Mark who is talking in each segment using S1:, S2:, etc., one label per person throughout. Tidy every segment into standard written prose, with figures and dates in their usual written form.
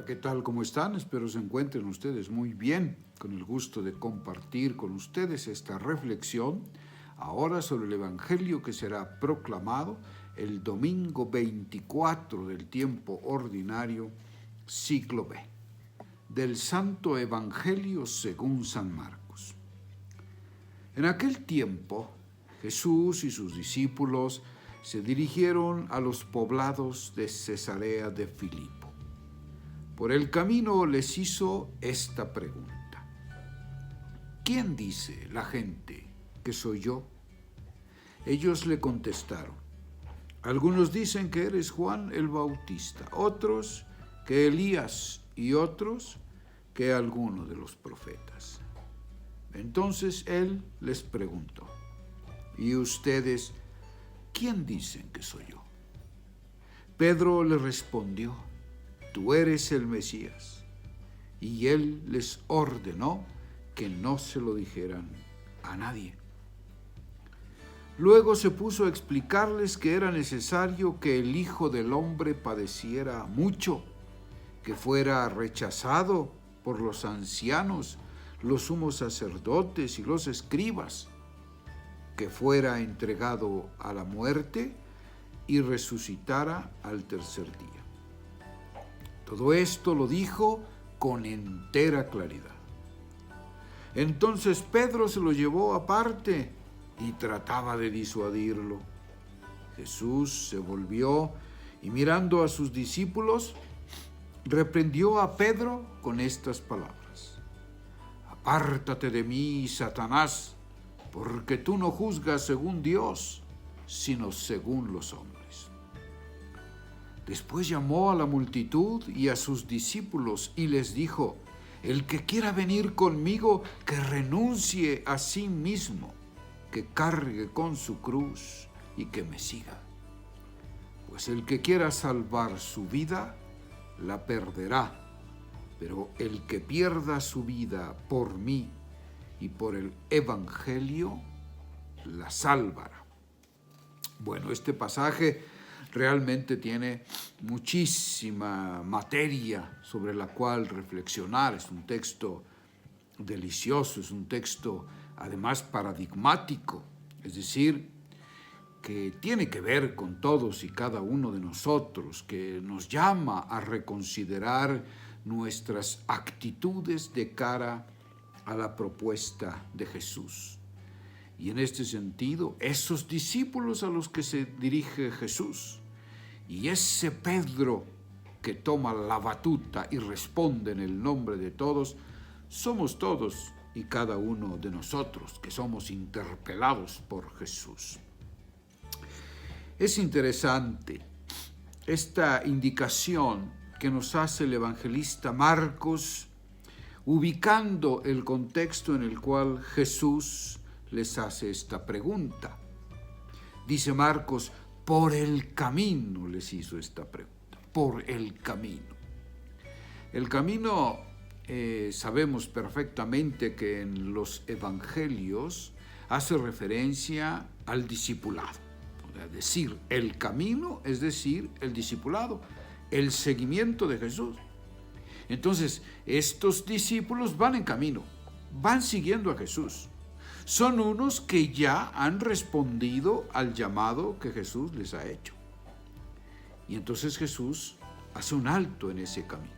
S1: Hola, ¿qué tal? ¿Cómo están? Espero se encuentren ustedes muy bien, con el gusto de compartir con ustedes esta reflexión ahora sobre el Evangelio que será proclamado el domingo 24 del tiempo ordinario, ciclo B, del Santo Evangelio según San Marcos. En aquel tiempo, Jesús y sus discípulos se dirigieron a los poblados de Cesarea de Filipo. Por el camino les hizo esta pregunta: ¿quién dice la gente que soy yo? Ellos le contestaron: algunos dicen que eres Juan el Bautista, otros que Elías y otros que alguno de los profetas. Entonces él les preguntó: ¿y ustedes quién dicen que soy yo? Pedro le respondió: tú eres el Mesías. Y él les ordenó que no se lo dijeran a nadie. Luego se puso a explicarles que era necesario que el Hijo del Hombre padeciera mucho, que fuera rechazado por los ancianos, los sumos sacerdotes y los escribas, que fuera entregado a la muerte y resucitara al tercer día. Todo esto lo dijo con entera claridad. Entonces Pedro se lo llevó aparte y trataba de disuadirlo. Jesús se volvió y, mirando a sus discípulos, reprendió a Pedro con estas palabras: apártate de mí, Satanás, porque tú no juzgas según Dios, sino según los hombres. Después llamó a la multitud y a sus discípulos y les dijo: el que quiera venir conmigo, que renuncie a sí mismo, que cargue con su cruz y que me siga. Pues el que quiera salvar su vida, la perderá, pero el que pierda su vida por mí y por el Evangelio, la salvará. Bueno, este pasaje realmente tiene muchísima materia sobre la cual reflexionar. Es un texto delicioso, es un texto además paradigmático, es decir, que tiene que ver con todos y cada uno de nosotros, que nos llama a reconsiderar nuestras actitudes de cara a la propuesta de Jesús. Y en este sentido, esos discípulos a los que se dirige Jesús y ese Pedro que toma la batuta y responde en el nombre de todos, somos todos y cada uno de nosotros que somos interpelados por Jesús. Es interesante esta indicación que nos hace el evangelista Marcos, ubicando el contexto en el cual Jesús les hace esta pregunta. Dice Marcos: por el camino les hizo esta pregunta, por el camino. El camino, sabemos perfectamente que en los evangelios hace referencia al discipulado. Es decir, el camino, es decir, el discipulado, el seguimiento de Jesús. Entonces, estos discípulos van en camino, van siguiendo a Jesús. Son unos que ya han respondido al llamado que Jesús les ha hecho. Y entonces Jesús hace un alto en ese camino,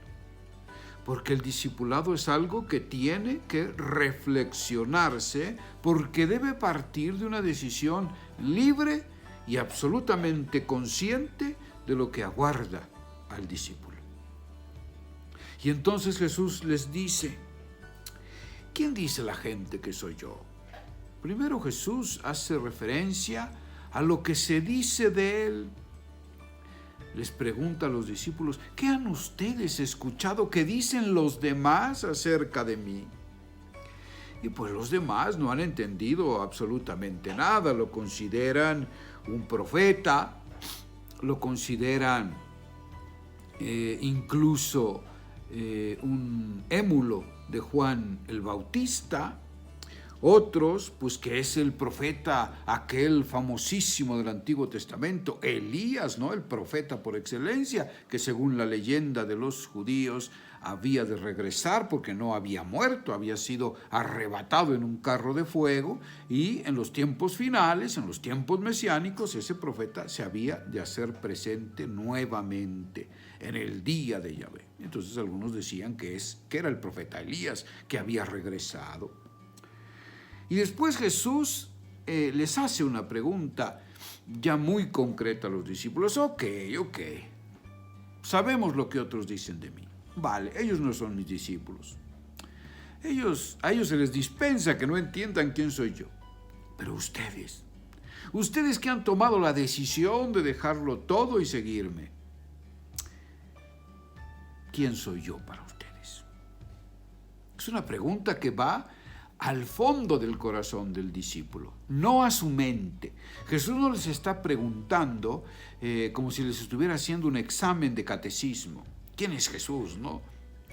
S1: porque el discipulado es algo que tiene que reflexionarse, porque debe partir de una decisión libre y absolutamente consciente de lo que aguarda al discípulo. Y entonces Jesús les dice: ¿quién dice la gente que soy yo? Primero Jesús hace referencia a lo que se dice de él. Les pregunta a los discípulos: ¿qué han ustedes escuchado que dicen los demás acerca de mí? Y pues los demás no han entendido absolutamente nada. Lo consideran un profeta, lo consideran incluso un émulo de Juan el Bautista, Otros, pues que es el profeta, aquel famosísimo del Antiguo Testamento, Elías, ¿no? El profeta por excelencia, que según la leyenda de los judíos había de regresar porque no había muerto, había sido arrebatado en un carro de fuego, y en los tiempos finales, en los tiempos mesiánicos, ese profeta se había de hacer presente nuevamente en el día de Yahvé. Entonces algunos decían que era el profeta Elías que había regresado. Y después Jesús les hace una pregunta ya muy concreta a los discípulos. Ok, sabemos lo que otros dicen de mí. Vale, ellos no son mis discípulos. A ellos se les dispensa que no entiendan quién soy yo. Pero ustedes que han tomado la decisión de dejarlo todo y seguirme, ¿quién soy yo para ustedes? Es una pregunta que va al fondo del corazón del discípulo, no a su mente. Jesús no les está preguntando como si les estuviera haciendo un examen de catecismo. ¿Quién es Jesús? No.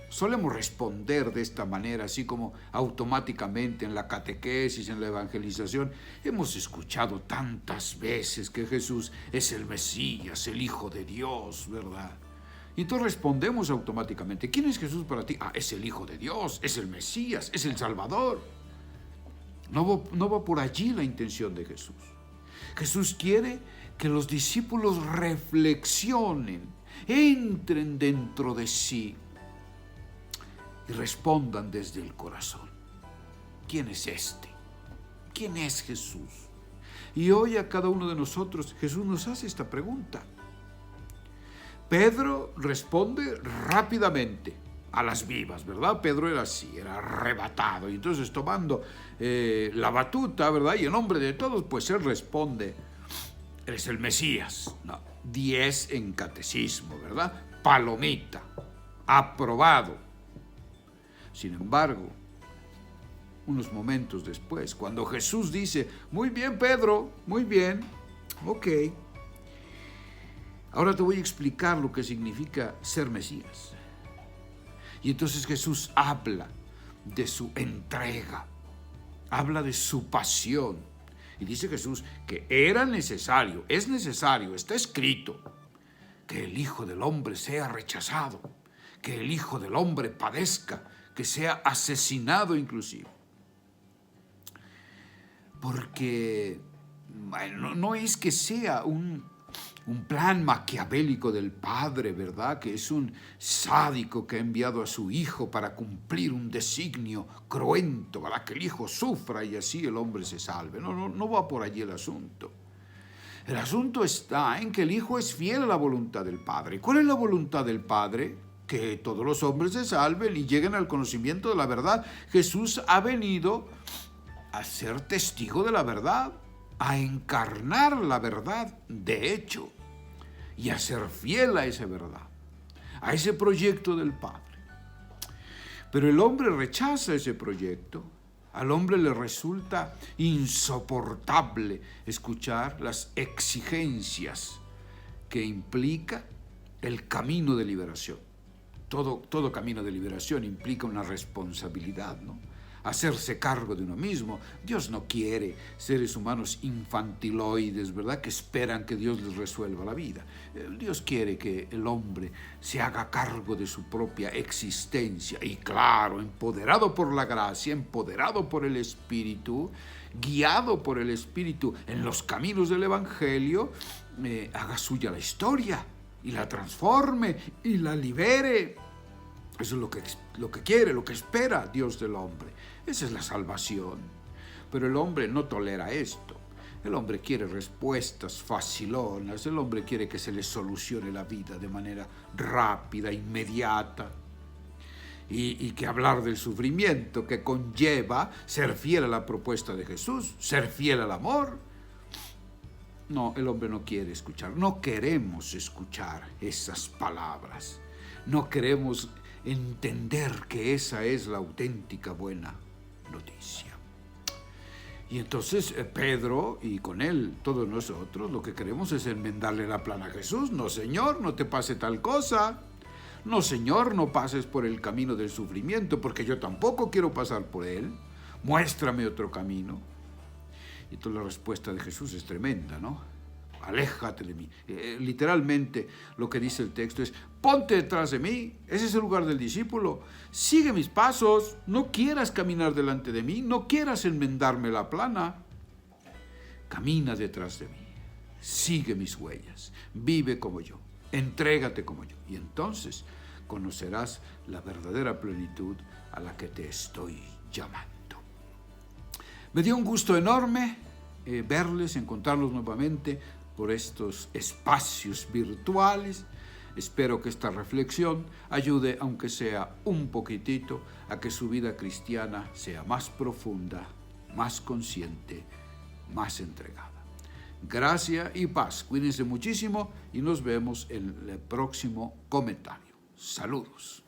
S1: Solemos responder de esta manera, así como automáticamente en la catequesis, en la evangelización. Hemos escuchado tantas veces que Jesús es el Mesías, el Hijo de Dios, ¿verdad? Y entonces respondemos automáticamente. ¿Quién es Jesús para ti? Es el Hijo de Dios, es el Mesías, es el Salvador. No va por allí la intención de Jesús. Jesús quiere que los discípulos reflexionen, entren dentro de sí y respondan desde el corazón. ¿Quién es este? ¿Quién es Jesús? Y hoy a cada uno de nosotros Jesús nos hace esta pregunta. Pedro responde rápidamente, a las vivas, ¿verdad? Pedro era así, era arrebatado, y entonces tomando la batuta, ¿verdad? Y en nombre de todos, pues él responde: eres el Mesías. No, 10 en catecismo, ¿verdad? Palomita, aprobado. Sin embargo, unos momentos después, cuando Jesús dice: muy bien, Pedro, muy bien, ok, ahora te voy a explicar lo que significa ser Mesías. Y entonces Jesús habla de su entrega, habla de su pasión. Y dice Jesús que es necesario, está escrito, que el Hijo del Hombre sea rechazado, que el Hijo del Hombre padezca, que sea asesinado inclusive. Porque bueno, no es que sea un plan maquiavélico del Padre, ¿verdad? Que es un sádico que ha enviado a su Hijo para cumplir un designio cruento, para que el Hijo sufra y así el hombre se salve. No va por allí el asunto. El asunto está en que el Hijo es fiel a la voluntad del Padre. ¿Cuál es la voluntad del Padre? Que todos los hombres se salven y lleguen al conocimiento de la verdad. Jesús ha venido a ser testigo de la verdad, a encarnar la verdad, de hecho, y a ser fiel a esa verdad, a ese proyecto del Padre. Pero el hombre rechaza ese proyecto. Al hombre le resulta insoportable escuchar las exigencias que implica el camino de liberación. Todo camino de liberación implica una responsabilidad, ¿no? Hacerse cargo de uno mismo. Dios no quiere seres humanos infantiloides, ¿verdad?, que esperan que Dios les resuelva la vida. Dios quiere que el hombre se haga cargo de su propia existencia y, claro, empoderado por la gracia, empoderado por el Espíritu, guiado por el Espíritu en los caminos del Evangelio, haga suya la historia y la transforme y la libere. Eso es lo que quiere, lo que espera Dios del hombre. Esa es la salvación. Pero el hombre no tolera esto. El hombre quiere respuestas facilonas. El hombre quiere que se le solucione la vida de manera rápida, inmediata. Y que hablar del sufrimiento que conlleva ser fiel a la propuesta de Jesús, ser fiel al amor. No, el hombre no quiere escuchar. No queremos escuchar esas palabras. No queremos entender que esa es la auténtica buena noticia. Y entonces Pedro y con él todos nosotros lo que queremos es enmendarle la plana a Jesús. No, Señor, no te pase tal cosa. No, Señor, no pases por el camino del sufrimiento, porque yo tampoco quiero pasar por él. muéstrame otro camino. Y entonces la respuesta de Jesús es tremenda, ¿no? Aléjate de mí. Literalmente lo que dice el texto es, ponte detrás de mí. Ese es el lugar del discípulo. Sigue mis pasos. No quieras caminar delante de mí. No quieras enmendarme la plana. Camina detrás de mí. Sigue mis huellas. Vive como yo. Entrégate como yo. Y entonces conocerás la verdadera plenitud a la que te estoy llamando. Me dio un gusto enorme verles, encontrarlos nuevamente por estos espacios virtuales. Espero que esta reflexión ayude, aunque sea un poquitito, a que su vida cristiana sea más profunda, más consciente, más entregada. Gracia y paz. Cuídense muchísimo y nos vemos en el próximo comentario. Saludos.